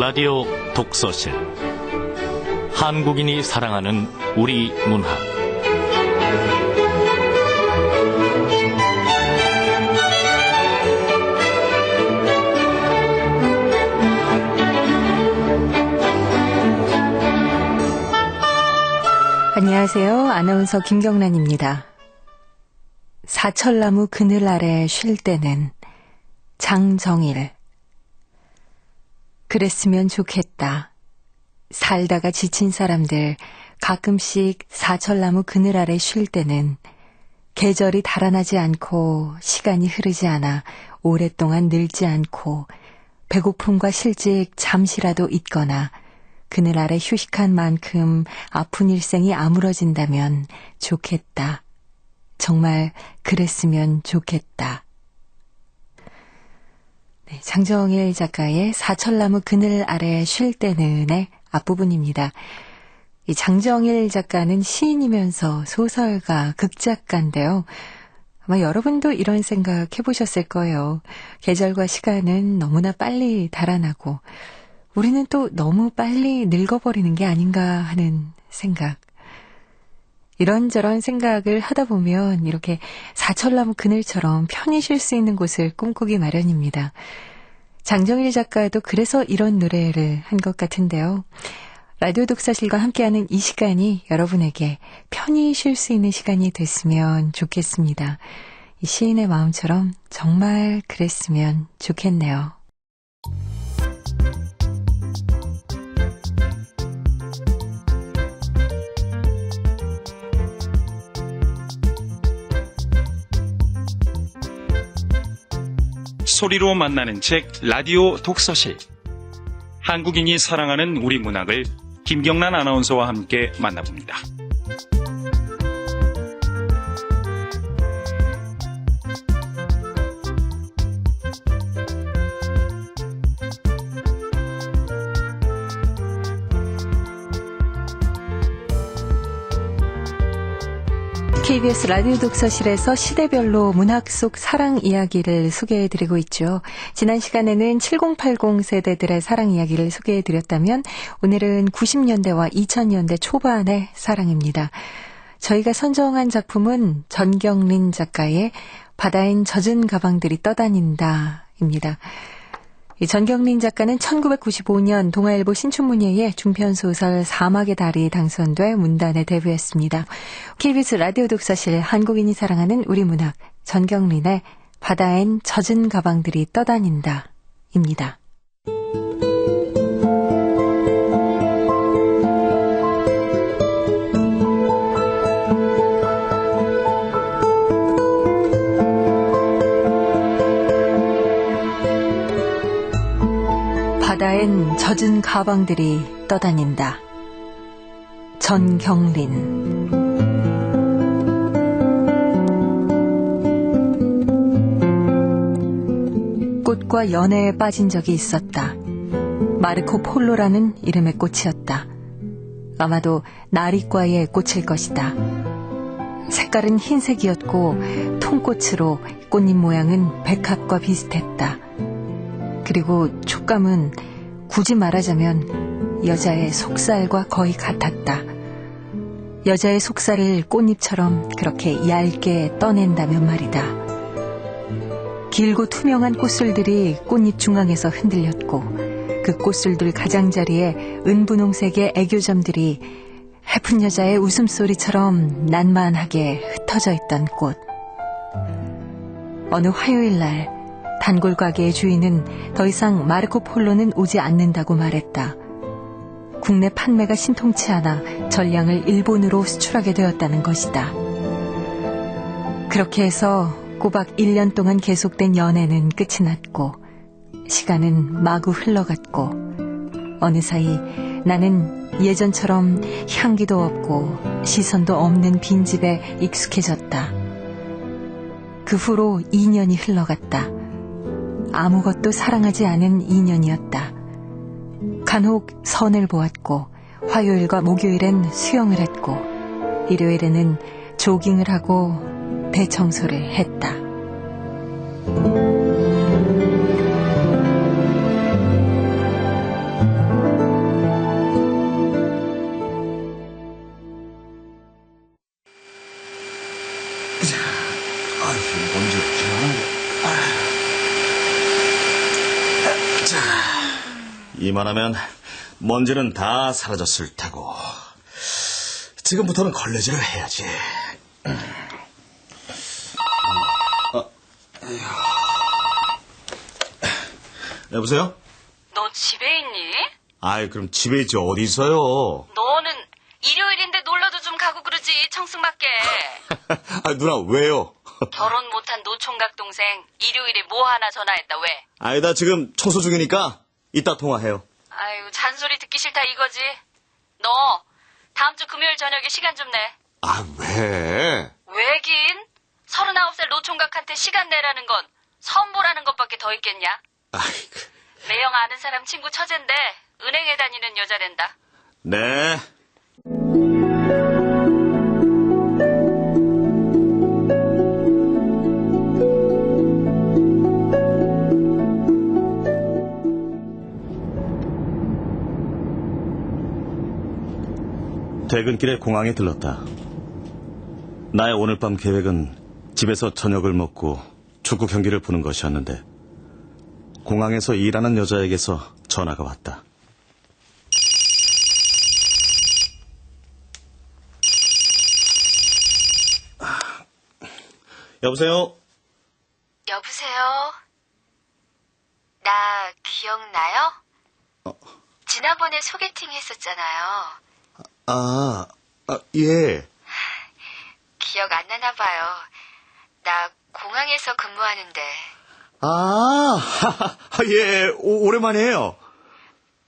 라디오 독서실 한국인이 사랑하는 우리 문학 안녕하세요. 아나운서 김경란입니다. 사철나무 그늘 아래 쉴 때는 장정일. 그랬으면 좋겠다. 살다가 지친 사람들 가끔씩 사철나무 그늘 아래 쉴 때는 계절이 달아나지 않고 시간이 흐르지 않아 오랫동안 늘지 않고 배고픔과 실직 잠시라도 있거나 그늘 아래 휴식한 만큼 아픈 일생이 아물어진다면 좋겠다. 정말 그랬으면 좋겠다. 네, 장정일 작가의 사철나무 그늘 아래 쉴 때는의 앞부분입니다. 이 장정일 작가는 시인이면서 소설가, 극작가인데요. 아마 여러분도 이런 생각 해보셨을 거예요. 계절과 시간은 너무나 빨리 달아나고 우리는 또 너무 빨리 늙어버리는 게 아닌가 하는 생각. 이런저런 생각을 하다 보면 이렇게 사철나무 그늘처럼 편히 쉴 수 있는 곳을 꿈꾸기 마련입니다. 장정일 작가도 그래서 이런 노래를 한 것 같은데요. 라디오 독서실과 함께하는 이 시간이 여러분에게 편히 쉴 수 있는 시간이 됐으면 좋겠습니다. 이 시인의 마음처럼 정말 그랬으면 좋겠네요. 소리로 만나는 책 라디오 독서실. 한국인이 사랑하는 우리 문학을 김경란 아나운서와 함께 만나봅니다. KBS 라디오 독서실에서 시대별로 문학 속 사랑 이야기를 소개해드리고 있죠. 지난 시간에는 7080 세대들의 사랑 이야기를 소개해드렸다면 오늘은 90년대와 2000년대 초반의 사랑입니다. 저희가 선정한 작품은 전경린 작가의 바다엔 젖은 가방들이 떠다닌다입니다. 이 전경린 작가는 1995년 동아일보 신춘문예에 중편소설 사막의 달이 당선돼 문단에 데뷔했습니다. KBS 라디오 독서실 한국인이 사랑하는 우리 문학 전경린의 바다엔 젖은 가방들이 떠다닌다입니다. 바다엔 젖은 가방들이 떠다닌다. 전경린. 꽃과 연애에 빠진 적이 있었다. 마르코 폴로라는 이름의 꽃이었다. 아마도 나리과의 꽃일 것이다. 색깔은 흰색이었고 통꽃으로 꽃잎 모양은 백합과 비슷했다. 그리고 촉감은 굳이 말하자면 여자의 속살과 거의 같았다. 여자의 속살을 꽃잎처럼 그렇게 얇게 떠낸다면 말이다. 길고 투명한 꽃술들이 꽃잎 중앙에서 흔들렸고 그 꽃술들 가장자리에 은분홍색의 애교점들이 해픈 여자의 웃음소리처럼 난만하게 흩어져 있던 꽃. 어느 화요일 날 단골 가게의 주인은 더 이상 마르코 폴로는 오지 않는다고 말했다. 국내 판매가 신통치 않아 전량을 일본으로 수출하게 되었다는 것이다. 그렇게 해서 꼬박 1년 동안 계속된 연애는 끝이 났고 시간은 마구 흘러갔고 어느 사이 나는 예전처럼 향기도 없고 시선도 없는 빈집에 익숙해졌다. 그 후로 2년이 흘러갔다. 아무것도 사랑하지 않은 2년이었다. 간혹 선을 보았고 화요일과 목요일엔 수영을 했고 일요일에는 조깅을 하고 대청소를 했다. 이만하면 먼지는 다 사라졌을 테고. 지금부터는 걸레질을 해야지. 여보세요? 너 집에 있니? 아이, 그럼 집에 있지 어디 있어요? 너는 일요일인데 놀러도 좀 가고 그러지, 청승맞게. 아, 누나, 왜요? 결혼 못한 노총각 동생 일요일에 뭐 하나 전화했다, 왜? 아이, 나 지금 청소 중이니까 이따 통화해요. 아유, 잔소리 듣기 싫다 이거지. 너 다음 주 금요일 저녁에 시간 좀 내. 아, 왜? 왜긴? 39살 노총각한테 시간 내라는 건 선보라는 것밖에 더 있겠냐? 아이고. 매형 아는 사람 친구 처젠데 은행에 다니는 여자랜다. 네. 퇴근길에 공항에 들렀다. 나의 오늘 밤 계획은 집에서 저녁을 먹고 축구 경기를 보는 것이었는데 공항에서 일하는 여자에게서 전화가 왔다. 여보세요? 여보세요? 나 기억나요? 지난번에 소개팅 했었잖아요. 예. 기억 안 나나 봐요. 나 공항에서 근무하는데. 예, 오랜만이에요.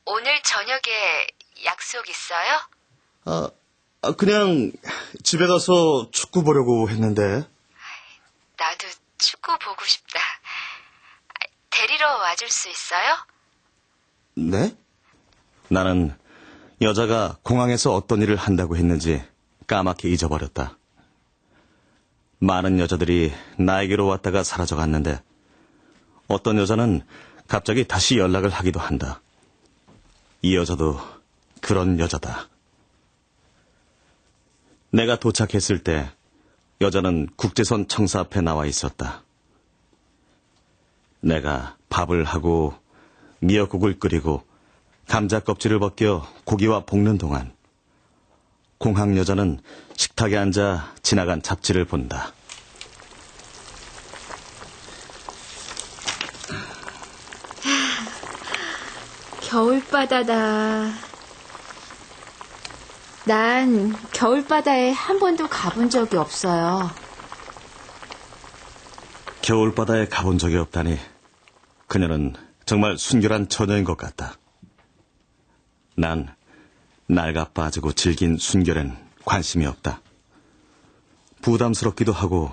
오늘 저녁에 약속 있어요? 그냥 집에 가서 축구 보려고 했는데. 나도 축구 보고 싶다. 데리러 와줄 수 있어요? 네? 나는 여자가 공항에서 어떤 일을 한다고 했는지 까맣게 잊어버렸다. 많은 여자들이 나에게로 왔다가 사라져갔는데 어떤 여자는 갑자기 다시 연락을 하기도 한다. 이 여자도 그런 여자다. 내가 도착했을 때 여자는 국제선 청사 앞에 나와 있었다. 내가 밥을 하고 미역국을 끓이고 감자 껍질을 벗겨 고기와 볶는 동안 공항 여자는 식탁에 앉아 지나간 잡지를 본다. 겨울바다다. 난 겨울바다에 한 번도 가본 적이 없어요. 겨울바다에 가본 적이 없다니 그녀는 정말 순결한 처녀인 것 같다. 난 낡아 빠지고 질긴 순결엔 관심이 없다. 부담스럽기도 하고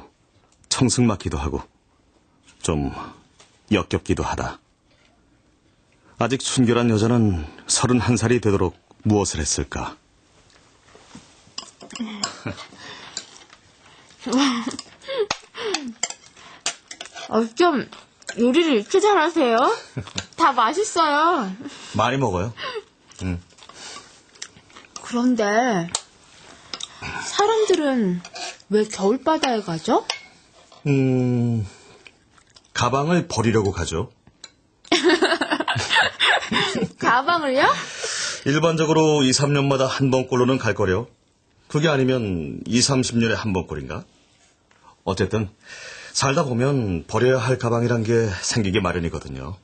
청승맞기도 하고 좀 역겹기도 하다. 아직 순결한 여자는 31살이 되도록 무엇을 했을까? 좀 요리를 이렇게 잘하세요? 다 맛있어요. 많이 먹어요. 그런데 사람들은 왜 겨울바다에 가죠? 가방을 버리려고 가죠. 가방을요? 일반적으로 2, 3년마다 한 번꼴로는 갈 거려. 그게 아니면 2, 30년에 한 번꼴인가? 어쨌든 살다 보면 버려야 할 가방이란 게 생기기 마련이거든요.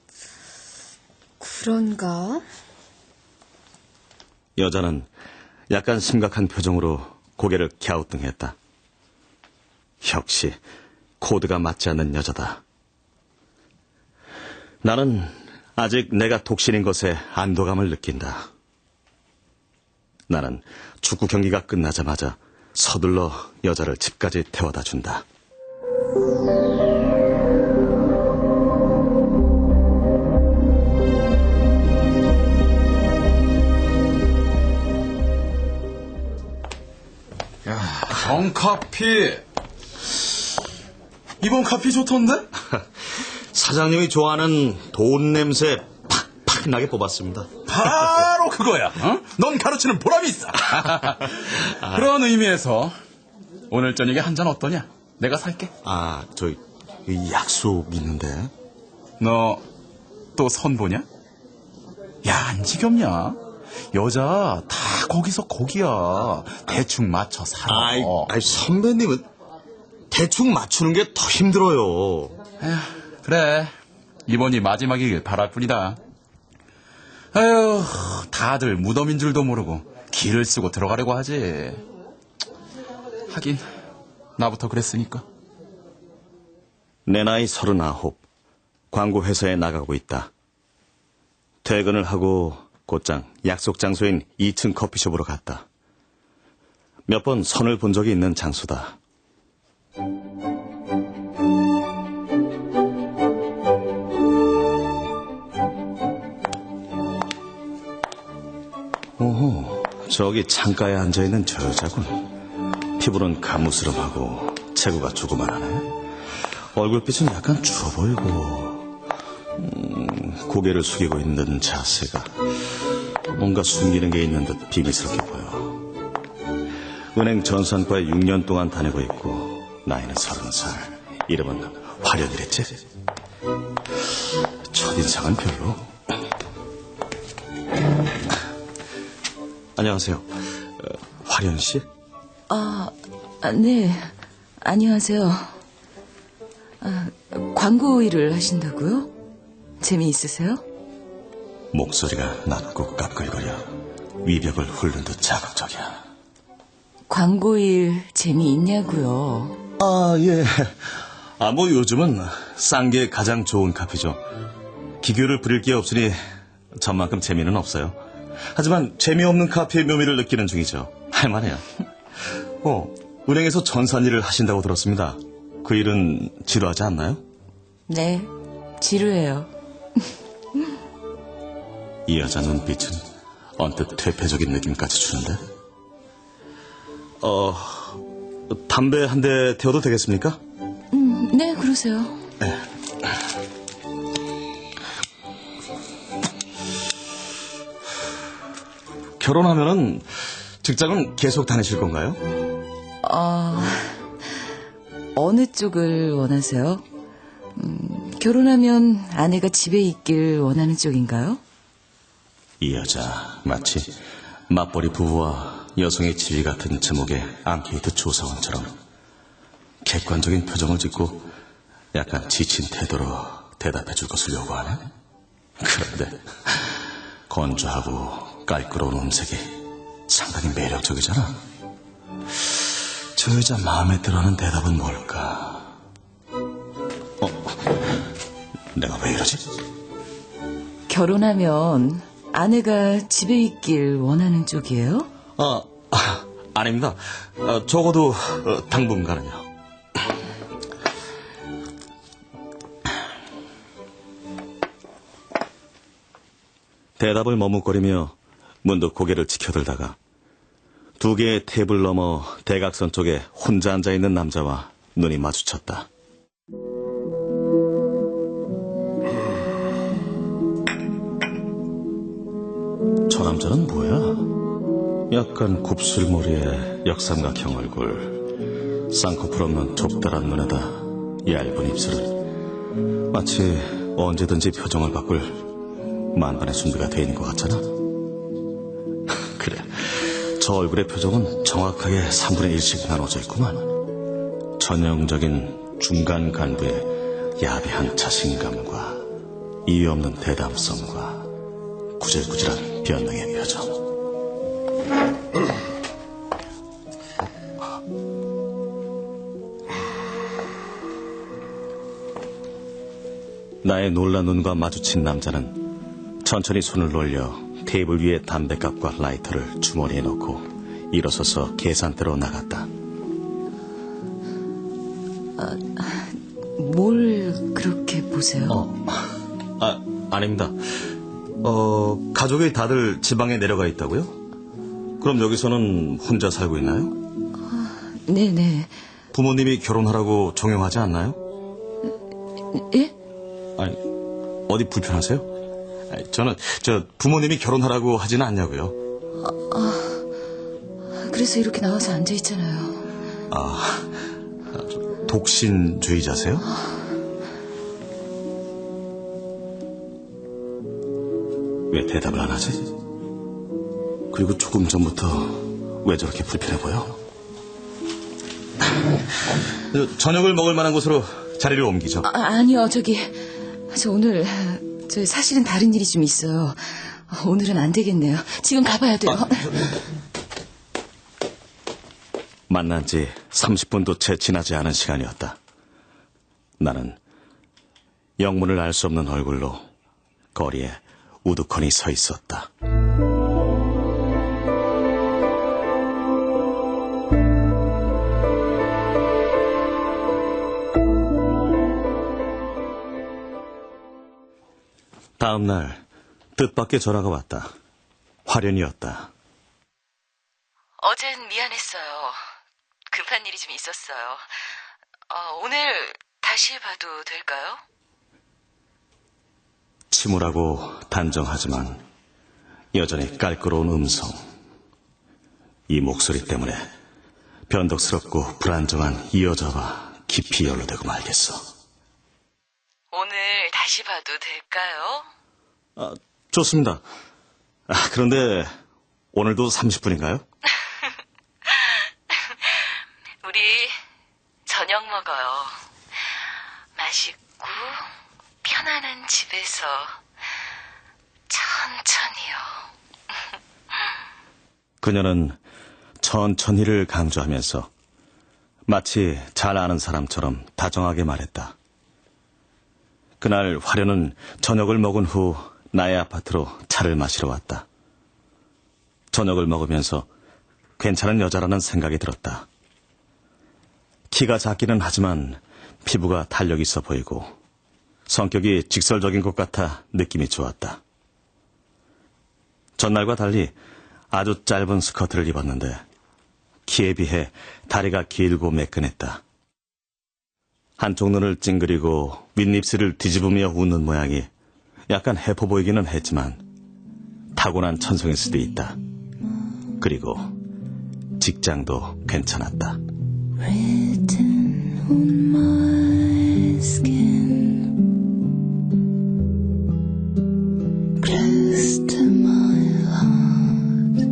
그런가? 여자는 약간 심각한 표정으로 고개를 갸우뚱했다. 역시 코드가 맞지 않는 여자다. 나는 아직 내가 독신인 것에 안도감을 느낀다. 나는 축구 경기가 끝나자마자 서둘러 여자를 집까지 태워다 준다. 야, 정커피. 이번 커피 좋던데? 사장님이 좋아하는 돈 냄새 팍팍 나게 뽑았습니다. 바로 그거야. 어? 넌 가르치는 보람이 있어. 그런 의미에서 오늘 저녁에 한 잔 어떠냐? 내가 살게. 저희 약속 있는데. 너 또 선보냐? 야, 안 지겹냐? 여자 다 거기서 거기야. 대충 맞춰 살아. 아이, 선배님은 대충 맞추는 게 더 힘들어요. 에휴, 그래. 이번이 마지막이길 바랄 뿐이다. 아유, 다들 무덤인 줄도 모르고 길을 쓰고 들어가려고 하지. 하긴 나부터 그랬으니까. 내 나이 39, 광고회사에 나가고 있다. 퇴근을 하고 곧장 약속 장소인 2층 커피숍으로 갔다. 몇 번 선을 본 적이 있는 장소다. 오호, 저기 창가에 앉아있는 저 여자군. 피부는 가무스름하고 체구가 조그만하네. 얼굴빛은 약간 추워 보이고 고개를 숙이고 있는 자세가 뭔가 숨기는 게 있는 듯 비밀스럽게 보여. 은행 전산과에 6년 동안 다니고 있고 나이는 30살. 이름은 화련이랬지? 첫인상은 별로. 안녕하세요. 화련 씨? 네. 안녕하세요. 광고 일을 하신다고요? 재미있으세요? 목소리가 낮고 까끌거려 위벽을 훑는 듯 자극적이야. 광고 일 재미있냐고요? 예. 뭐 요즘은 싼 게 가장 좋은 카피죠. 기교를 부릴 게 없으니 전만큼 재미는 없어요. 하지만 재미없는 카피의 묘미를 느끼는 중이죠. 할만해요. 은행에서 전산 일을 하신다고 들었습니다. 그 일은 지루하지 않나요? 네, 지루해요. 이 여자 눈빛은 언뜻 퇴폐적인 느낌까지 주는데. 담배 한 대 태워도 되겠습니까? 네, 그러세요. 네. 결혼하면은 직장은 계속 다니실 건가요? 어느 쪽을 원하세요? 결혼하면 아내가 집에 있길 원하는 쪽인가요? 이 여자 마치 맞벌이 부부와 여성의 지위 같은 제목의 앙케이트 조사원처럼 객관적인 표정을 짓고 약간 지친 태도로 대답해 줄 것을 요구하네. 그런데 건조하고 깔끔한 음색이 상당히 매력적이잖아. 저 여자 마음에 들어하는 대답은 뭘까? 내가 왜 이러지? 결혼하면 아내가 집에 있길 원하는 쪽이에요? 아닙니다. 적어도 당분간은요. 대답을 머뭇거리며 문득 고개를 치켜들다가 두 개의 테이블 너머 대각선 쪽에 혼자 앉아있는 남자와 눈이 마주쳤다. 저 남자는 뭐야? 약간 곱슬머리에 역삼각형 얼굴, 쌍꺼풀 없는 좁다란 눈에다 얇은 입술은 마치 언제든지 표정을 바꿀 만반의 준비가 돼 있는 것 같잖아. 그래, 저 얼굴의 표정은 정확하게 3분의 1씩 나눠져 있구만. 전형적인 중간 간부의 야비한 자신감과 이유 없는 대담성과 구질구질한 변명의 표정. 나의 놀란 눈과 마주친 남자는 천천히 손을 올려 테이블 위에 담뱃갑과 라이터를 주머니에 넣고 일어서서 계산대로 나갔다. 뭘 그렇게 보세요? 아닙니다. 가족이 다들 지방에 내려가 있다고요? 그럼 여기서는 혼자 살고 있나요? 네네. 부모님이 결혼하라고 종용하지 않나요? 예? 아니, 어디 불편하세요? 저는 부모님이 결혼하라고 하지는 않냐고요. 그래서 이렇게 나와서 앉아있잖아요. 독신주의자세요? 왜 대답을 안 하지? 그리고 조금 전부터 왜 저렇게 불편해 보여? 저녁을 먹을 만한 곳으로 자리를 옮기죠. 아니요, 저 오늘 사실은 다른 일이 좀 있어요. 오늘은 안 되겠네요. 지금 가봐야 돼요. 만난 지 30분도 채 지나지 않은 시간이었다. 나는 영문을 알 수 없는 얼굴로 거리에 우두커니 서 있었다. 다음 날 뜻밖의 전화가 왔다. 화련이었다. 어젠 미안했어요. 급한 일이 좀 있었어요. 오늘 다시 봐도 될까요? 침울하고 단정하지만 여전히 깔끄러운 음성. 이 목소리 때문에 변덕스럽고 불안정한 이 여자와 깊이 연루되고 말겠어. 오늘 다시 봐도 될까요? 좋습니다. 그런데 오늘도 30분인가요? 우리 저녁 먹어요. 맛있고 편안한 집에서 천천히요. 그녀는 천천히를 강조하면서 마치 잘 아는 사람처럼 다정하게 말했다. 그날 화련은 저녁을 먹은 후 나의 아파트로 차를 마시러 왔다. 저녁을 먹으면서 괜찮은 여자라는 생각이 들었다. 키가 작기는 하지만 피부가 탄력 있어 보이고 성격이 직설적인 것 같아 느낌이 좋았다. 전날과 달리 아주 짧은 스커트를 입었는데 키에 비해 다리가 길고 매끈했다. 한쪽 눈을 찡그리고 윗입술을 뒤집으며 웃는 모양이 약간 해포 보이기는 했지만 타고난 천성일 수도 있다. 그리고 직장도 괜찮았다. Written on my skin, close to my heart.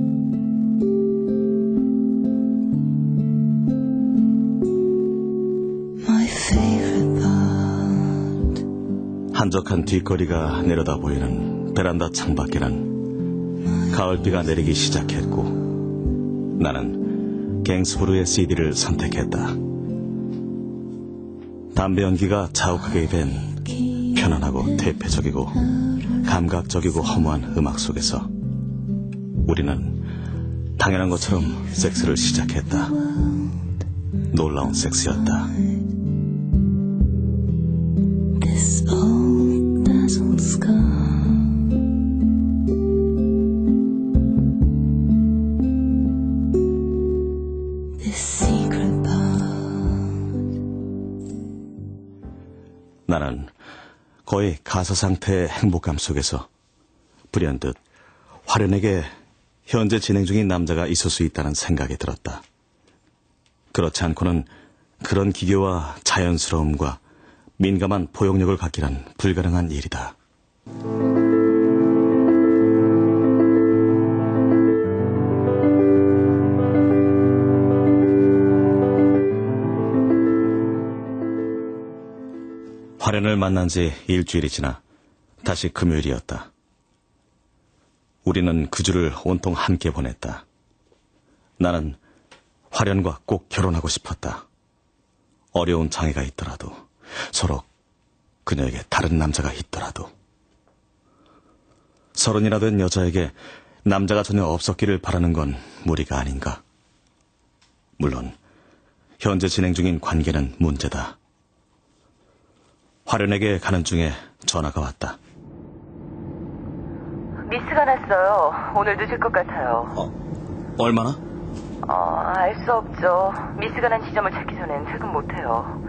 My favorite part. 한적한 뒷거리가 내려다 보이는 베란다 창밖에는 가을비가 내리기 시작했고 나는 갱스부르의 CD를 선택했다. 담배 연기가 자욱하게 밴 편안하고 퇴폐적이고 감각적이고 허무한 음악 속에서 우리는 당연한 것처럼 섹스를 시작했다. 놀라운 섹스였다. This old dazzled scar. 나는 거의 가사 상태의 행복감 속에서 불현듯 화련에게 현재 진행 중인 남자가 있을 수 있다는 생각이 들었다. 그렇지 않고는 그런 기교와 자연스러움과 민감한 포용력을 갖기란 불가능한 일이다. 화련을 만난 지 일주일이 지나 다시 금요일이었다. 우리는 그 주를 온통 함께 보냈다. 나는 화련과 꼭 결혼하고 싶었다. 어려운 장애가 있더라도, 서로 그녀에게 다른 남자가 있더라도. 30이나 된 여자에게 남자가 전혀 없었기를 바라는 건 무리가 아닌가. 물론 현재 진행 중인 관계는 문제다. 화련에게 가는 중에 전화가 왔다. 미스가 났어요. 오늘 늦을 것 같아요. 얼마나? 알 수 없죠. 미스가 난 지점을 찾기 전엔 퇴근 못해요.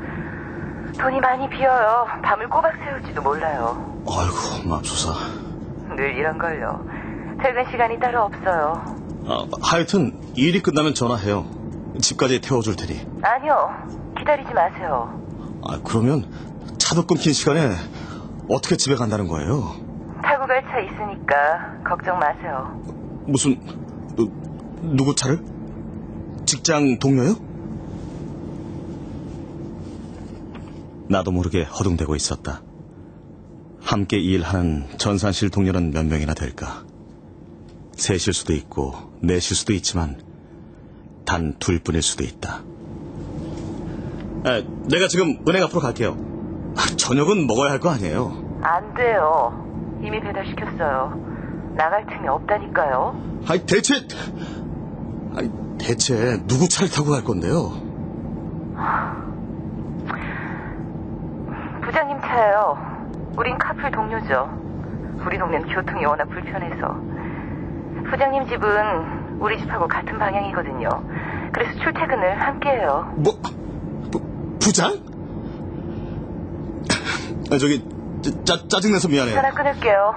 돈이 많이 비어요. 밤을 꼬박 새울지도 몰라요. 아이고, 맙소사. 늘 이런걸요. 퇴근 시간이 따로 없어요. 하여튼 일이 끝나면 전화해요. 집까지 태워줄 테니. 아니요. 기다리지 마세요. 그러면 차도 끊긴 시간에 어떻게 집에 간다는 거예요? 타고 갈 차 있으니까 걱정 마세요. 무슨 누구 차를? 직장 동료요? 나도 모르게 허둥대고 있었다. 함께 일하는 전산실 동료는 몇 명이나 될까? 셋일 수도 있고 넷일 수도 있지만 단 둘뿐일 수도 있다. 내가 지금 은행 앞으로 갈게요. 저녁은 먹어야 할 거 아니에요. 안 돼요. 이미 배달시켰어요. 나갈 틈이 없다니까요. 대체 누구 차를 타고 갈 건데요? 부장님 차예요. 우린 카풀 동료죠. 우리 동네는 교통이 워낙 불편해서. 부장님 집은 우리 집하고 같은 방향이거든요. 그래서 출퇴근을 함께해요. 부장? 저기 짜증내서 미안해요. 전화 끊을게요.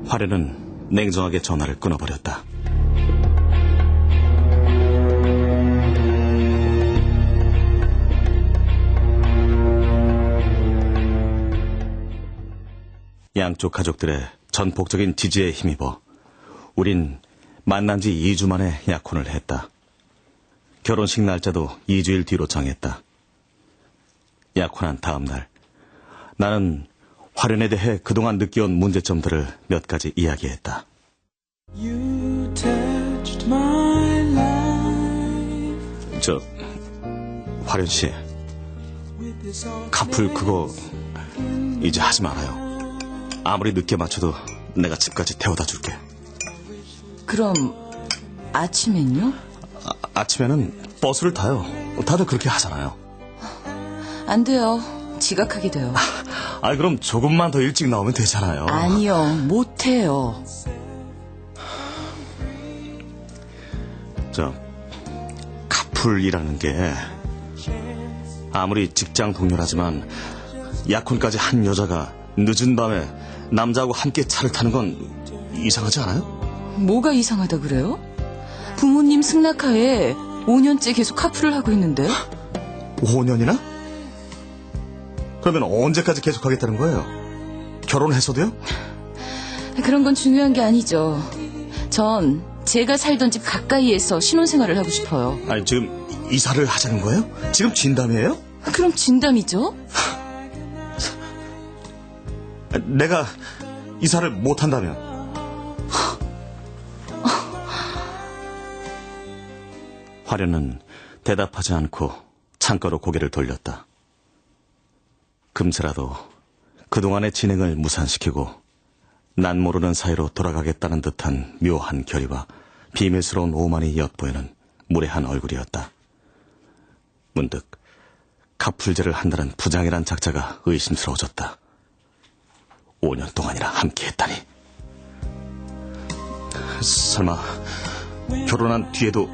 화려는 냉정하게 전화를 끊어버렸다. 양쪽 가족들의 전폭적인 지지에 힘입어 우린 만난 지 2주 만에 약혼을 했다. 결혼식 날짜도 2주일 뒤로 정했다. 약혼한 다음 날 나는 화련에 대해 그동안 느껴온 문제점들을 몇 가지 이야기했다. 화련 씨, 카풀 그거 이제 하지 말아요. 아무리 늦게 맞춰도 내가 집까지 태워다 줄게. 그럼 아침엔요? 아침에는 버스를 타요. 다들 그렇게 하잖아요. 안 돼요. 지각하게 돼요. 그럼 조금만 더 일찍 나오면 되잖아요. 아니요, 못해요. 카풀이라는 게 아무리 직장 동료라지만 약혼까지 한 여자가 늦은 밤에 남자하고 함께 차를 타는 건 이상하지 않아요? 뭐가 이상하다 그래요? 부모님 승낙하에 5년째 계속 카풀을 하고 있는데. 5년이나? 그러면 언제까지 계속하겠다는 거예요? 결혼해서도요? 그런 건 중요한 게 아니죠. 전 제가 살던 집 가까이에서 신혼생활을 하고 싶어요. 지금 이사를 하자는 거예요? 지금 진담이에요? 그럼 진담이죠? 내가 이사를 못한다면? 화련은 대답하지 않고 창가로 고개를 돌렸다. 금세라도 그동안의 진행을 무산시키고 난 모르는 사이로 돌아가겠다는 듯한 묘한 결의와 비밀스러운 오만이 엿보이는 무례한 얼굴이었다. 문득 카풀제를 한다는 부장이란 작자가 의심스러워졌다. 5년 동안이나 함께했다니. 설마 결혼한 뒤에도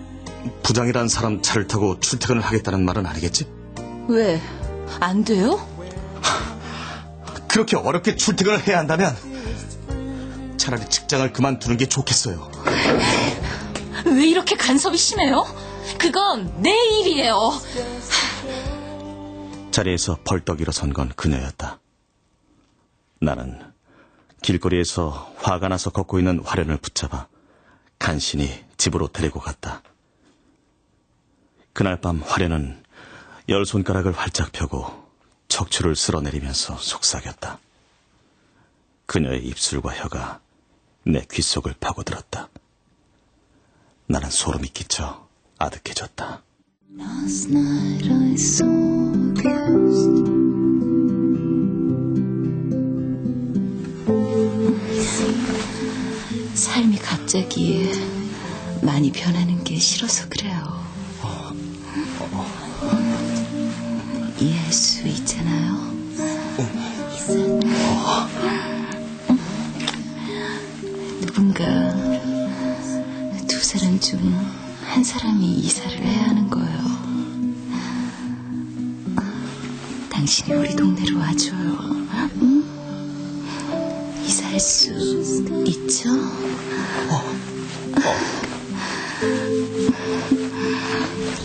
부장이란 사람 차를 타고 출퇴근을 하겠다는 말은 아니겠지? 왜? 안 돼요? 그렇게 어렵게 출퇴근을 해야 한다면 차라리 직장을 그만두는 게 좋겠어요. 왜 이렇게 간섭이 심해요? 그건 내 일이에요. 자리에서 벌떡 일어선 건 그녀였다. 나는 길거리에서 화가 나서 걷고 있는 화련을 붙잡아 간신히 집으로 데리고 갔다. 그날 밤 화련은 열 손가락을 활짝 펴고 척추를 쓸어내리면서 속삭였다. 그녀의 입술과 혀가 내 귓속을 파고들었다. 나는 소름이 끼쳐 아득해졌다. Last night I saw a ghost. 삶이 갑자기 많이 변하는 게 싫어서 그래요. 이해할 수 있잖아요. 누군가 두 사람 중 한 사람이 이사를 해야 하는 거예요. 당신이 우리 동네로 와줘요. 응? 이사할 수 있죠?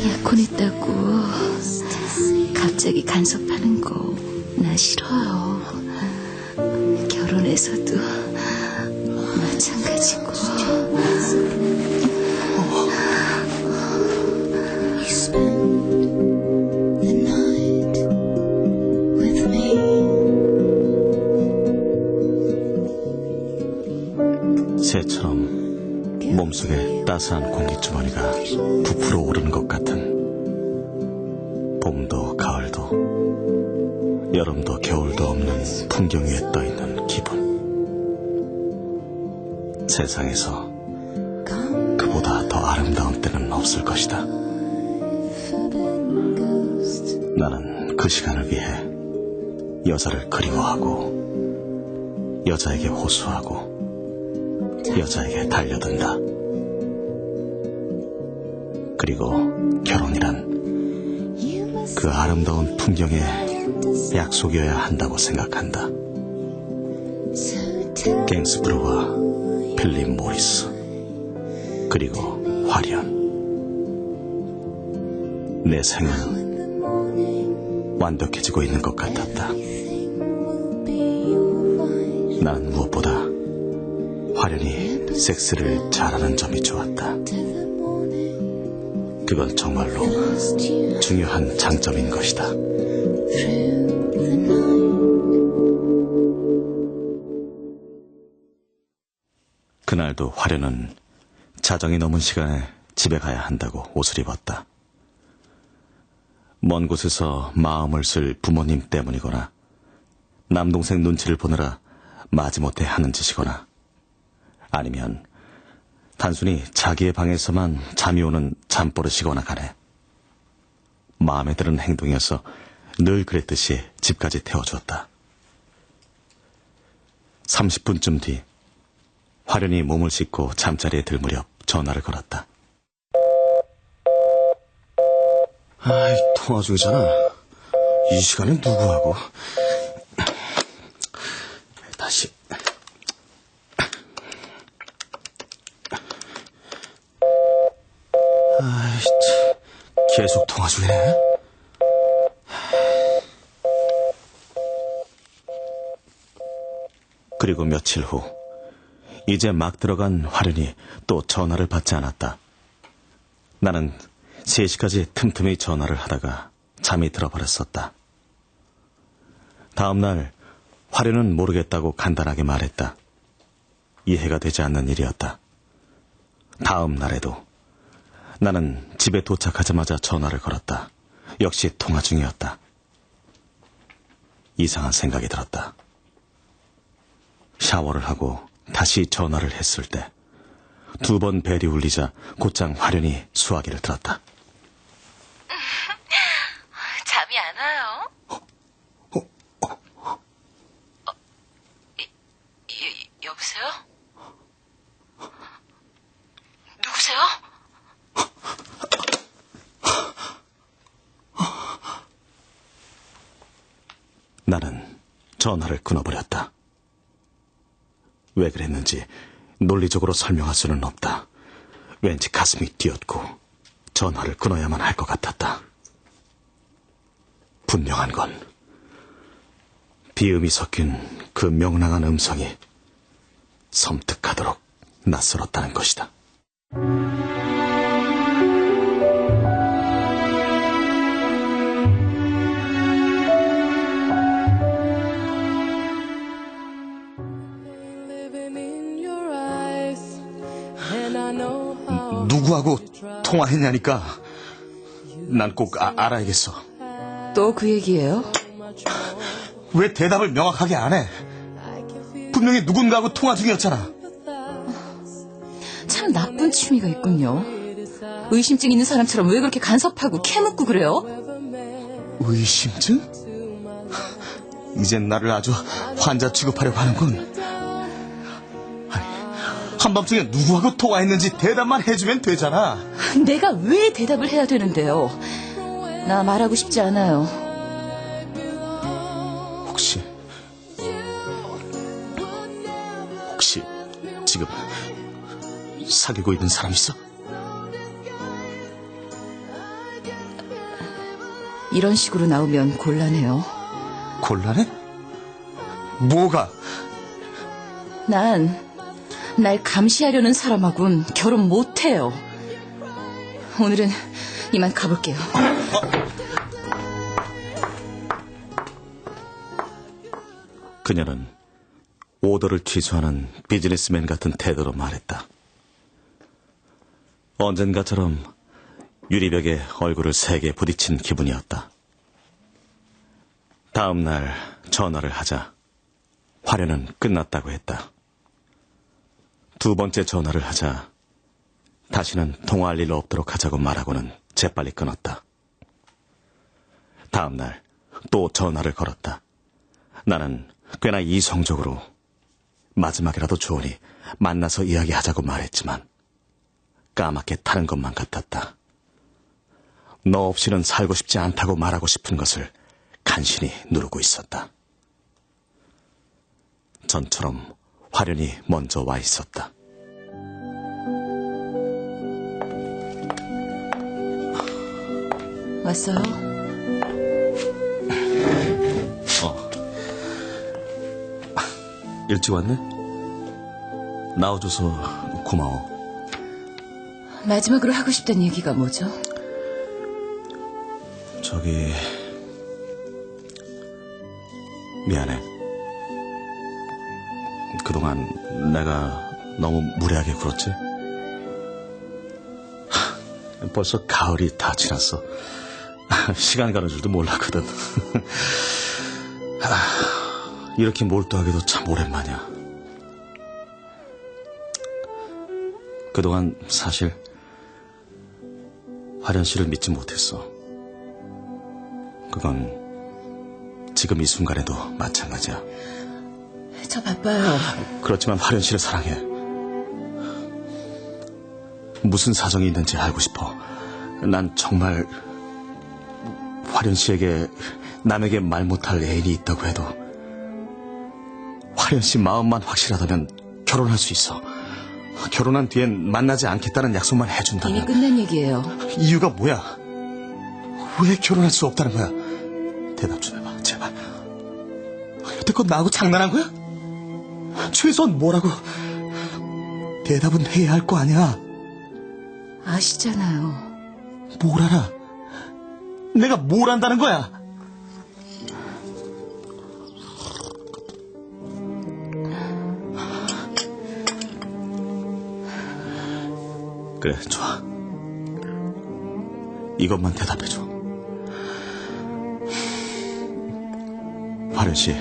약혼했다고 갑자기 간섭하는 거 나 싫어요. 결혼해서도 마찬가지고. 새처럼 몸속에 따스한 공기주머니가 부풀어 오르는 것 같은 봄도 가을도 여름도 겨울도 없는 풍경 위에 떠있는 기분. 세상에서 그보다 더 아름다운 때는 없을 것이다. 나는 그 시간을 위해 여자를 그리워하고 여자에게 호소하고 여자에게 달려든다. 그리고 결혼이란 그 아름다운 풍경에 약속이어야 한다고 생각한다. 갱스브루와 필립 모리스 그리고 화련. 내 생은 완벽해지고 있는 것 같았다. 난 무엇보다 화련이 섹스를 잘하는 점이 좋았다. 그건 정말로 중요한 장점인 것이다. 그날도 화련은 자정이 넘은 시간에 집에 가야 한다고 옷을 입었다. 먼 곳에서 마음을 쓸 부모님 때문이거나 남동생 눈치를 보느라 마지못해 하는 짓이거나 아니면 단순히 자기의 방에서만 잠이 오는 잠버릇이거나 간에 마음에 드는 행동이어서 늘 그랬듯이 집까지 태워주었다. 30분쯤 뒤 화련이 몸을 씻고 잠자리에 들 무렵 전화를 걸었다. 아이, 통화 중이잖아. 이 시간에 누구하고. 다시. 아이, 계속 통화 중이네. 그리고 며칠 후 이제 막 들어간 화련이 또 전화를 받지 않았다. 나는 3시까지 틈틈이 전화를 하다가 잠이 들어버렸었다. 다음날 화련은 모르겠다고 간단하게 말했다. 이해가 되지 않는 일이었다. 다음 날에도 나는 집에 도착하자마자 전화를 걸었다. 역시 통화 중이었다. 이상한 생각이 들었다. 샤워를 하고 다시 전화를 했을 때 2번 벨이 울리자 곧장 화련이 수화기를 들었다. 잠이 안 와요? 여보세요? 누구세요? 나는 전화를 끊어버렸다. 왜 그랬는지 논리적으로 설명할 수는 없다. 왠지 가슴이 뛰었고 전화를 끊어야만 할 것 같았다. 분명한 건 비음이 섞인 그 명랑한 음성이 섬뜩하도록 낯설었다는 것이다. 누구하고 통화했냐니까. 난 꼭 알아야겠어. 또 그 얘기예요? 왜 대답을 명확하게 안 해? 분명히 누군가하고 통화 중이었잖아. 참 나쁜 취미가 있군요. 의심증 있는 사람처럼 왜 그렇게 간섭하고 캐묻고 그래요? 의심증? 이젠 나를 아주 환자 취급하려고 하는군. 아니, 한밤중에 누구하고 통화했는지 대답만 해주면 되잖아. 내가 왜 대답을 해야 되는데요? 나 말하고 싶지 않아요. 혹시 지금 사귀고 있는 사람 있어? 이런 식으로 나오면 곤란해요. 곤란해? 뭐가? 날 감시하려는 사람하고는 결혼 못해요. 오늘은 이만 가볼게요. 그녀는 오더를 취소하는 비즈니스맨 같은 태도로 말했다. 언젠가처럼 유리벽에 얼굴을 세게 부딪힌 기분이었다. 다음 날 전화를 하자 화려는 끝났다고 했다. 두 번째 전화를 하자 다시는 통화할 일 없도록 하자고 말하고는 재빨리 끊었다. 다음 날 또 전화를 걸었다. 나는 꽤나 이성적으로 마지막이라도 좋으니 만나서 이야기하자고 말했지만 까맣게 타는 것만 같았다. 너 없이는 살고 싶지 않다고 말하고 싶은 것을 간신히 누르고 있었다. 전처럼 화련이 먼저 와 있었다. 왔어요? 일찍 왔네? 나와줘서 고마워. 마지막으로 하고 싶다는 얘기가 뭐죠? 저기... 미안해. 그동안 내가 너무 무례하게 굴었지? 벌써 가을이 다 지났어. 시간 가는 줄도 몰랐거든. 이렇게 몰두하기도 참 오랜만이야. 그동안 사실 화련 씨를 믿지 못했어. 그건 지금 이 순간에도 마찬가지야. 저 바빠요. 그렇지만 화련 씨를 사랑해. 무슨 사정이 있는지 알고 싶어. 난 정말 화련 씨에게 남에게 말 못할 애인이 있다고 해도 화련 씨 마음만 확실하다면 결혼할 수 있어. 결혼한 뒤엔 만나지 않겠다는 약속만 해준다면. 이미 끝난 얘기예요. 이유가 뭐야? 왜 결혼할 수 없다는 거야? 대답 좀 해봐, 제발. 여태껏 나하고 장난한 거야? 최소한 뭐라고? 대답은 해야 할 거 아니야. 아시잖아요. 뭘 알아? 내가 뭘 안다는 거야? 그래, 좋아. 이것만 대답해줘. 화련 씨,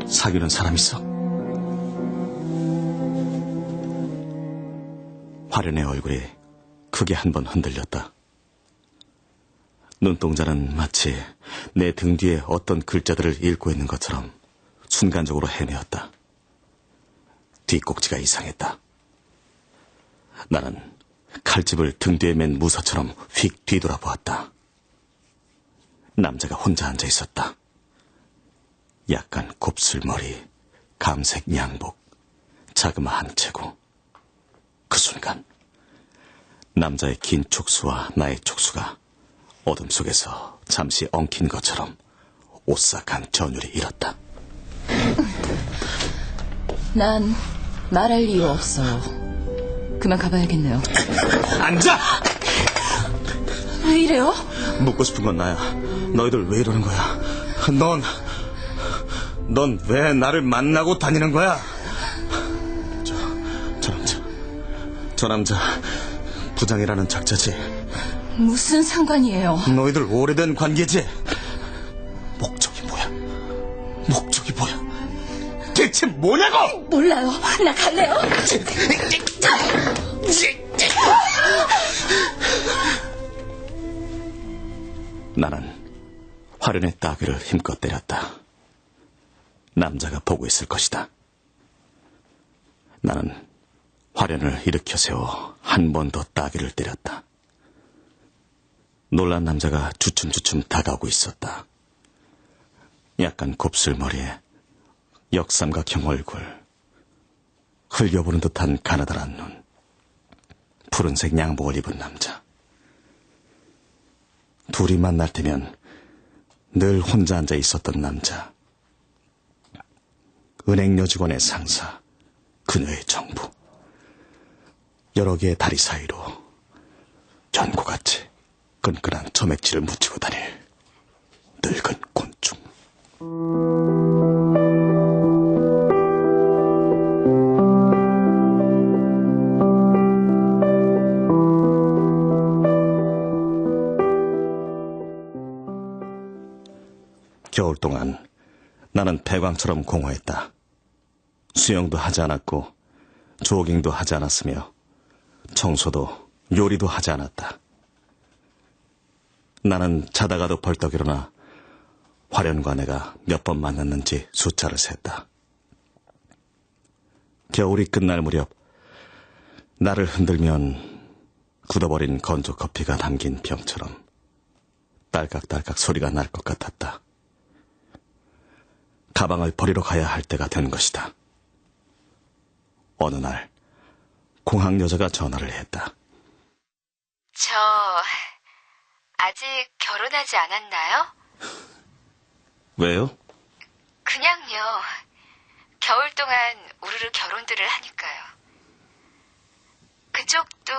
사귀는 사람 있어? 화련의 얼굴이 크게 한 번 흔들렸다. 눈동자는 마치 내 등 뒤에 어떤 글자들을 읽고 있는 것처럼 순간적으로 헤매었다. 뒷꼭지가 이상했다. 나는 칼집을 등 뒤에 맨 무서처럼 휙 뒤돌아보았다. 남자가 혼자 앉아 있었다. 약간 곱슬머리, 감색 양복, 자그마한 체구. 그 순간 남자의 긴 촉수와 나의 촉수가 어둠 속에서 잠시 엉킨 것처럼 오싹한 전율이 일었다. 난 말할 이유 없어요. 그만 가봐야겠네요. 앉아! 왜 이래요? 묻고 싶은 건 나야. 너희들 왜 이러는 거야? 넌 왜 나를 만나고 다니는 거야? 저 남자 부장이라는 작자지. 무슨 상관이에요? 너희들 오래된 관계지. 목적이 뭐야? 대체 뭐냐고? 몰라요. 나 갈래요. 나는 화련의 따귀를 힘껏 때렸다. 남자가 보고 있을 것이다. 나는 화련을 일으켜 세워 한 번 더 따귀를 때렸다. 놀란 남자가 주춤주춤 다가오고 있었다. 약간 곱슬머리에 역삼각형 얼굴, 흘겨보는 듯한 가느다란 눈, 푸른색 양복을 입은 남자. 둘이 만날 때면 늘 혼자 앉아 있었던 남자. 은행 여직원의 상사, 그녀의 정부. 여러 개의 다리 사이로 연고같이 끈끈한 점액질을 묻히고 다닐 늙은 곤충. 겨울 동안 나는 폐광처럼 공허했다. 수영도 하지 않았고 조깅도 하지 않았으며 청소도 요리도 하지 않았다. 나는 자다가도 벌떡 일어나 화련과 내가 몇 번 만났는지 숫자를 셌다. 겨울이 끝날 무렵 나를 흔들면 굳어버린 건조 커피가 담긴 병처럼 딸깍딸깍 소리가 날 것 같았다. 가방을 버리러 가야 할 때가 된 것이다. 어느 날 공항 여자가 전화를 했다. 저 아직 결혼하지 않았나요? 왜요? 그냥요. 겨울 동안 우르르 결혼들을 하니까요. 그쪽도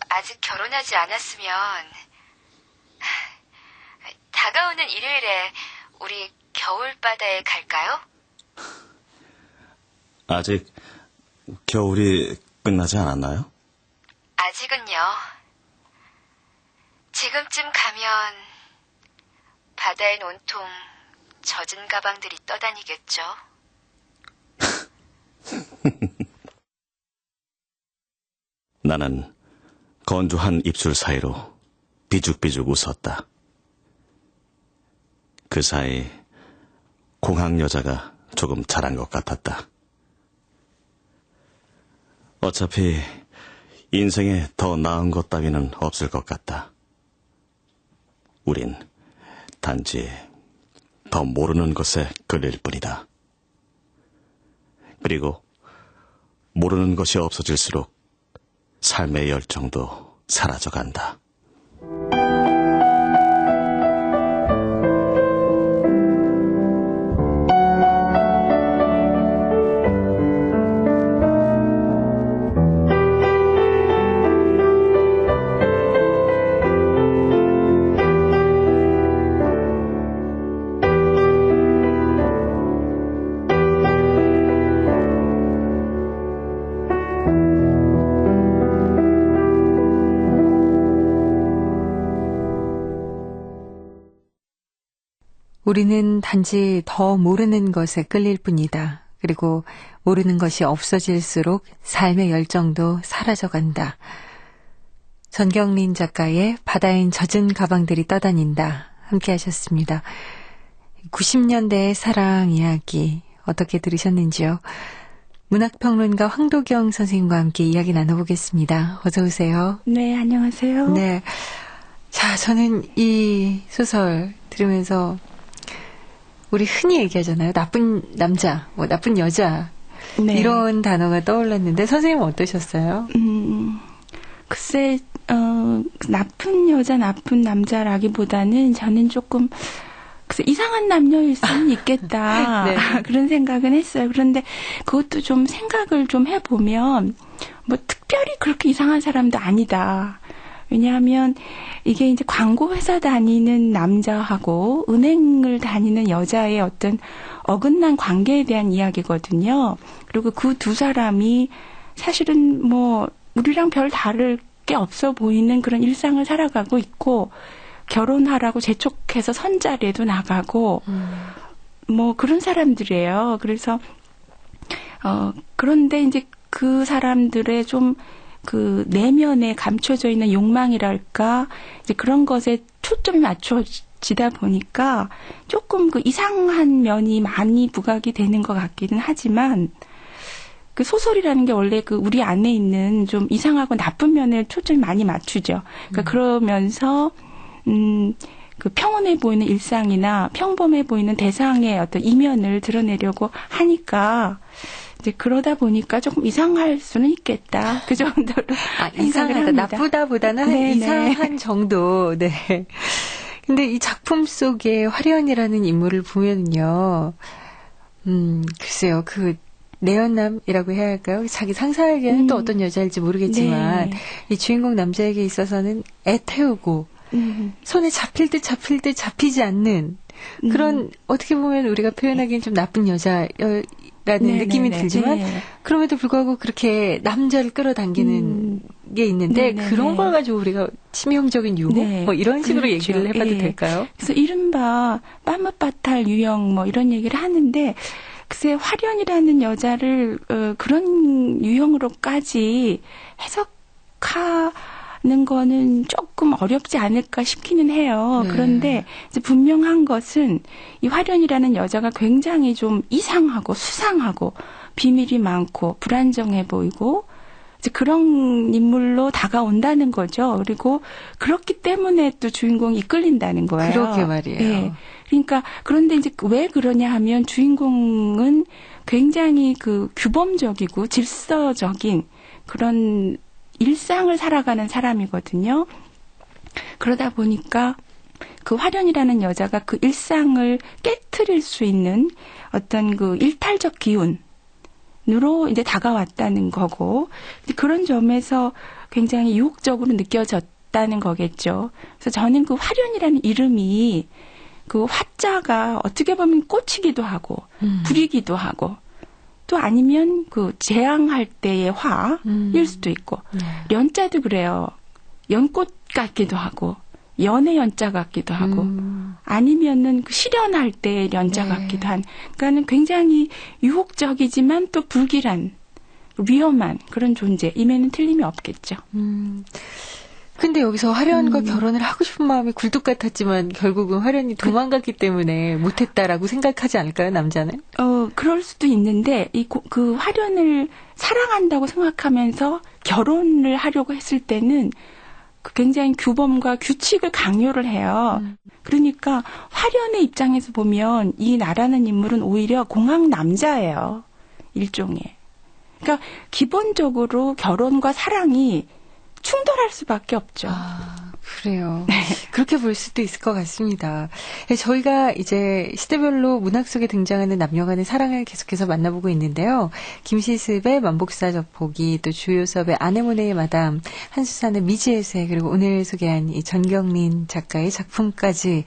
아직 결혼하지 않았으면 다가오는 일요일에 우리 겨울바다에 갈까요? 아직 겨울이 끝나지 않았나요? 아직은요. 지금쯤 가면 바다엔 온통 젖은 가방들이 떠다니겠죠. 나는 건조한 입술 사이로 비죽비죽 웃었다. 그 사이 공항 여자가 조금 잘한 것 같았다. 어차피 인생에 더 나은 것 따위는 없을 것 같다. 우린 단지 더 모르는 것에 끌릴 뿐이다. 그리고 모르는 것이 없어질수록 삶의 열정도 사라져간다. 우리는 단지 더 모르는 것에 끌릴 뿐이다. 그리고 모르는 것이 없어질수록 삶의 열정도 사라져간다. 전경린 작가의 바다엔 젖은 가방들이 떠다닌다. 함께 하셨습니다. 90년대의 사랑 이야기 어떻게 들으셨는지요? 문학평론가 황도경 선생님과 함께 이야기 나눠보겠습니다. 어서 오세요. 네, 안녕하세요. 네. 자, 저는 이 소설 들으면서 우리 흔히 얘기하잖아요. 나쁜 남자, 뭐 나쁜 여자 네. 이런 단어가 떠올랐는데 선생님은 어떠셨어요? 글쎄 나쁜 여자, 나쁜 남자라기보다는 저는 조금 글쎄 이상한 남녀일 수는 있겠다 네. 그런 생각은 했어요. 그런데 그것도 좀 생각을 좀 해보면 뭐 특별히 그렇게 이상한 사람도 아니다. 왜냐하면 이게 이제 광고 회사 다니는 남자하고 은행을 다니는 여자의 어떤 어긋난 관계에 대한 이야기거든요. 그리고 그 두 사람이 사실은 뭐 우리랑 별 다를 게 없어 보이는 그런 일상을 살아가고 있고 결혼하라고 재촉해서 선자리에도 나가고 뭐 그런 사람들이에요. 그래서 그런데 이제 그 사람들의 좀 그 내면에 감춰져 있는 욕망이랄까 이제 그런 것에 초점이 맞춰지다 보니까 조금 그 이상한 면이 많이 부각이 되는 것 같기는 하지만 그 소설이라는 게 원래 그 우리 안에 있는 좀 이상하고 나쁜 면에 초점이 많이 맞추죠. 그러니까 그러면서 그 평온해 보이는 일상이나 평범해 보이는 대상의 어떤 이면을 드러내려고 하니까 이제 그러다 보니까 조금 이상할 수는 있겠다. 그 정도로 이상하다. 나쁘다보다는 한 이상한 정도. 네. 근데 이 작품 속에 화련이라는 인물을 보면요, 글쎄요, 그, 내연남이라고 해야 할까요? 자기 상사에게는 또 어떤 여자일지 모르겠지만, 네. 이 주인공 남자에게 있어서는 애태우고, 손에 잡힐 듯 잡히지 않는, 그런, 어떻게 보면 우리가 표현하기엔 좀 나쁜 여자라는 느낌이 들지만, 그럼에도 불구하고 그렇게 남자를 끌어당기는 게 있는데, 그런 걸 가지고 우리가 치명적인 유혹? 뭐 이런 식으로 그렇죠. 얘기를 해봐도 될까요? 그래서 이른바 빠무빠탈 유형 뭐 이런 얘기를 하는데, 글쎄 화련이라는 여자를 그런 유형으로까지 해석하는 거는 조금 어렵지 않을까 싶기는 해요. 그런데 이제 분명한 것은 이 화련이라는 여자가 굉장히 좀 이상하고 수상하고 비밀이 많고 불안정해 보이고 이제 그런 인물로 다가온다는 거죠. 그리고 그렇기 때문에 또 주인공이 이끌린다는 거예요. 그러게 말이에요. 네. 그러니까 그런데 이제 왜 그러냐 하면 주인공은 굉장히 그 규범적이고 질서적인 그런 일상을 살아가는 사람이거든요. 그러다 보니까 그 화련이라는 여자가 그 일상을 깨트릴 수 있는 어떤 그 일탈적 기운으로 이제 다가왔다는 거고, 그런 점에서 굉장히 유혹적으로 느껴졌다는 거겠죠. 그래서 저는 그 화련이라는 이름이 그 화자가 어떻게 보면 꽃이기도 하고 불이기도 하고 또 아니면 그 재앙할 때의 화일 수도 있고 연자도 그래요. 연꽃 같기도 하고 연의 연자 같기도 하고 아니면은 그 실현할 때의 연자 같기도 한. 그러니까는 굉장히 유혹적이지만 또 불길한 위험한 그런 존재임에는 틀림이 없겠죠. 근데 여기서 화련과 결혼을 하고 싶은 마음이 굴뚝 같았지만 결국은 화련이 도망갔기 때문에 못했다라고 생각하지 않을까요, 남자는? 그럴 수도 있는데 그 화련을 사랑한다고 생각하면서 결혼을 하려고 했을 때는 굉장히 규범과 규칙을 강요를 해요. 그러니까 화련의 입장에서 보면 이 나라는 인물은 오히려 공학 남자예요. 일종의. 그러니까 기본적으로 결혼과 사랑이 충돌할 수밖에 없죠. 그래요. 그렇게 볼 수도 있을 것 같습니다. 저희가 이제 시대별로 문학 속에 등장하는 남녀 간의 사랑을 계속해서 만나보고 있는데요. 김시습의 만복사 젖보기, 또 주요섭의 아네모네의 마담, 한수산의 미지의 새, 그리고 오늘 소개한 이 전경린 작가의 작품까지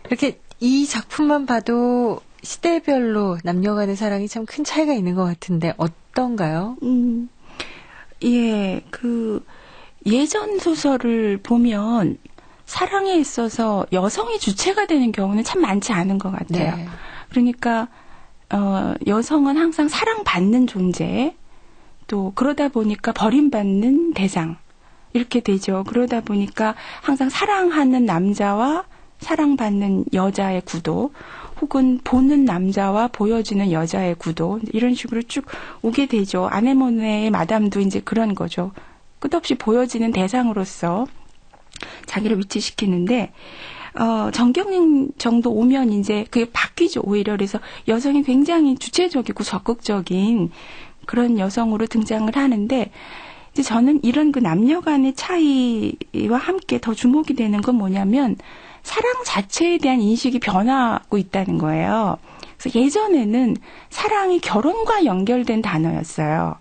이렇게 이 작품만 봐도 시대별로 남녀 간의 사랑이 참 큰 차이가 있는 것 같은데 어떤가요? 예, 예전 소설을 보면 사랑에 있어서 여성이 주체가 되는 경우는 참 많지 않은 것 같아요. 네. 그러니까 여성은 항상 사랑받는 존재, 또 그러다 보니까 버림받는 대상 이렇게 되죠. 그러다 보니까 항상 사랑하는 남자와 사랑받는 여자의 구도, 혹은 보는 남자와 보여지는 여자의 구도 이런 식으로 쭉 오게 되죠. 아네모네의 마담도 이제 그런 거죠. 끝없이 보여지는 대상으로서 자기를 위치시키는데 정경림 정도 오면 이제 그게 바뀌죠. 오히려 그래서 여성이 굉장히 주체적이고 적극적인 그런 여성으로 등장을 하는데 이제 저는 이런 그 남녀 간의 차이와 함께 더 주목이 되는 건 뭐냐면 사랑 자체에 대한 인식이 변하고 있다는 거예요. 그래서 예전에는 사랑이 결혼과 연결된 단어였어요.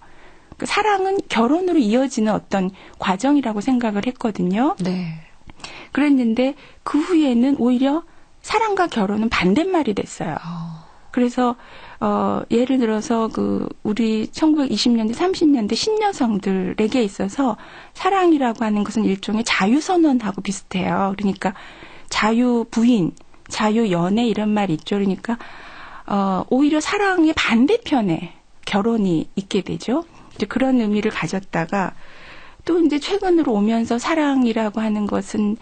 사랑은 결혼으로 이어지는 어떤 과정이라고 생각을 했거든요. 네. 그랬는데 그 후에는 오히려 사랑과 결혼은 반대말이 됐어요. 그래서 예를 들어서 우리 1920년대, 30년대 신여성들에게 있어서 사랑이라고 하는 것은 일종의 자유선언하고 비슷해요. 그러니까 자유 부인, 자유 연애 이런 말이 있죠. 그러니까 오히려 사랑의 반대편에 결혼이 있게 되죠. 이제 그런 의미를 가졌다가 또 이제 최근으로 오면서 사랑이라고 하는 것은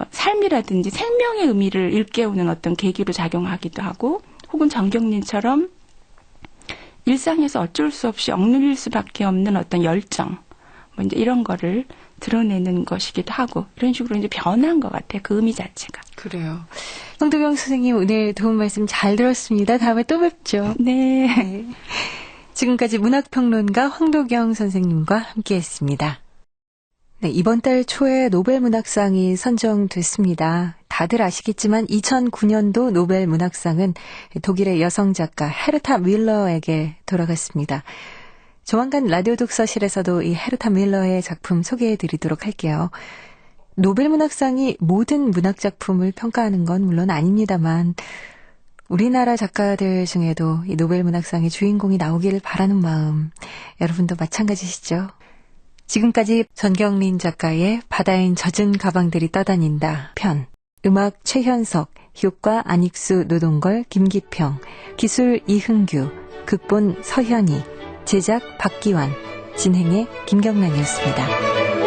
삶이라든지 생명의 의미를 일깨우는 어떤 계기로 작용하기도 하고, 혹은 정경림처럼 일상에서 어쩔 수 없이 억눌릴 수밖에 없는 어떤 열정, 뭐 이제 이런 거를 드러내는 것이기도 하고, 이런 식으로 이제 변한 것 같아요. 그 의미 자체가. 그래요. 홍도경 선생님 오늘 도움 말씀 잘 들었습니다. 다음에 또 뵙죠. 네. 지금까지 문학평론가 황도경 선생님과 함께했습니다. 네, 이번 달 초에 노벨 문학상이 선정됐습니다. 다들 아시겠지만 2009년도 노벨 문학상은 독일의 여성 작가 헤르타 밀러에게 돌아갔습니다. 조만간 라디오 독서실에서도 이 헤르타 밀러의 작품 소개해드리도록 할게요. 노벨 문학상이 모든 문학 작품을 평가하는 건 물론 아닙니다만 우리나라 작가들 중에도 이 노벨 문학상의 주인공이 나오기를 바라는 마음, 여러분도 마찬가지시죠? 지금까지 전경린 작가의 바다엔 젖은 가방들이 떠다닌다 편, 음악 최현석, 효과 안익수, 노동걸, 김기평, 기술 이흥규, 극본 서현희, 제작 박기환, 진행의 김경란이었습니다.